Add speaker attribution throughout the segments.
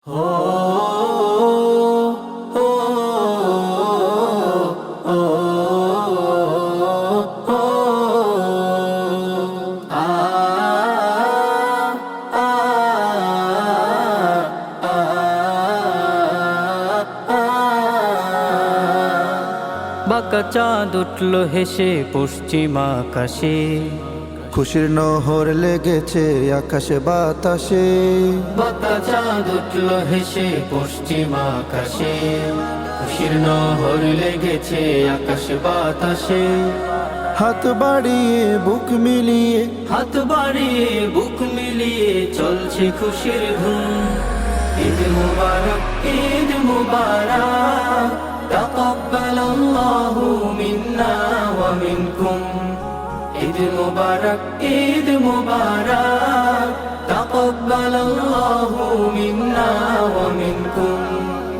Speaker 1: বাঁকা চাঁদ উঠল হেসে পশ্চিম আকাশে,
Speaker 2: খুশির নহর লেগেছে আকাশে বাতাসে।
Speaker 1: বাঁকা চাঁদ উঠল হেসে পশ্চিম আকাশে, খুশির নহর লেগেছে আকাশে বাতাসে।
Speaker 2: হাত বাড়িয়ে বুক মিলিয়ে,
Speaker 1: হাত বাড়িয়ে বুক মিলিয়ে চলছে খুশির ধুম। ঈদ মুবারক, ঈদ মুবারক, তাকাব্বালাল্লাহু মিন্না ওয়া মিনকুম। ঈদ মুবারক, ঈদ মুবারক, তাকাব্বালাল্লাহু মিন্না ওয়া মিনকুম।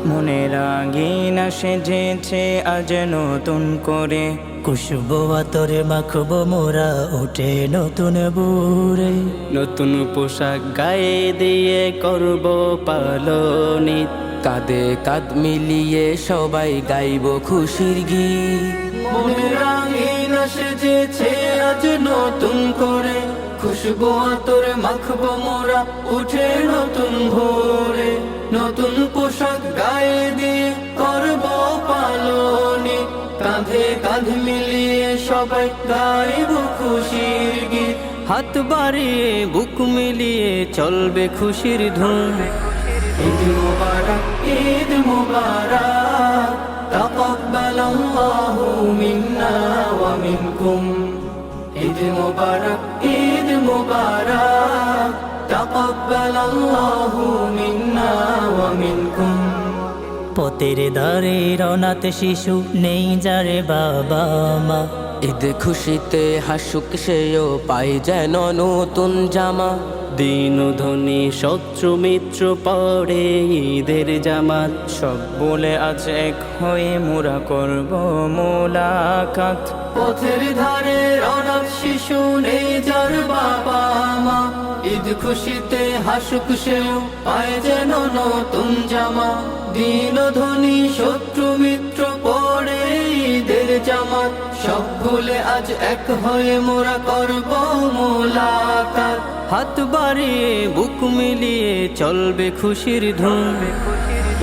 Speaker 1: মনের আঙিনা সেজেছে আজ নতুন করে,
Speaker 3: খুশবু আতরে মাখবো মোরা উঠে নতুন বুরে।
Speaker 1: নতুন পোশাক গায়ে দিয়ে করব পালন ঈদ। কাঁধে কাঁধ মিলিয়ে সবাই গাইব খুশির গীত। মনের আঙিনা সেজেছে আজ নতুন করে, খুশবু আতরে মাখবো মোরা উঠে নতুন ভোরে। নতুন পোশাক গায়ে দিয়ে করব পালন ঈদ। কাঁধে কাঁধ মিলিয়ে সবাই গাইব খুশির গীত। হাত বাড়িয়ে বুক মিলিয়ে চলবে খুশির ধুম। ঈদ মুবারক, ঈদ মুবারক, তাকাব্বালাল্লাহু মিন্না ওয়া মিনকুম। ঈদ মুবারক, ঈদ মুবারক, তাকাব্বালাল্লাহু মিন্না ওয়া মিনকুম।
Speaker 3: পথের ধারে রওনাতে শিশু নেই যারে বাবা মা,
Speaker 1: ঈদ খুশিতে হাসুক সেও পাই যেন নতুন জামা। দিন ধনী শত্রু মিত্র পড়ে ঈদের জামাত, সব বলে আজ এক হয়ে মোরা করব মোলাকাত। পথের ধারে অনাথ শিশু নেই যার বাবা মা, ঈদ খুশিতে হাসুক সেও পায় যেন নতুন জামা। দিন ধনী শত্রু মিত্র পড়ে ঈদের জামাত, সব ভুলে আজ এক হয়ে মোরা করব মোলাকাত। হাত বাড়িয়ে বুক মিলিয়ে চলবে খুশির ধুম।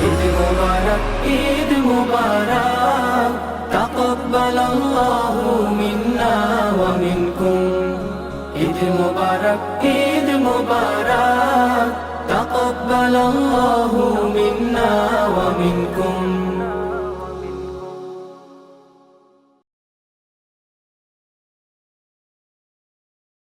Speaker 1: ঈদ মুবারক, ঈদ মুবারক, তাকাব্বালাল্লাহু মিন্না ওয়া মিনকুম। ঈদ মুবারক, ঈদ মুবারক, তাকাব্বালাল্লাহু মিন্না ওয়া মিনকুম।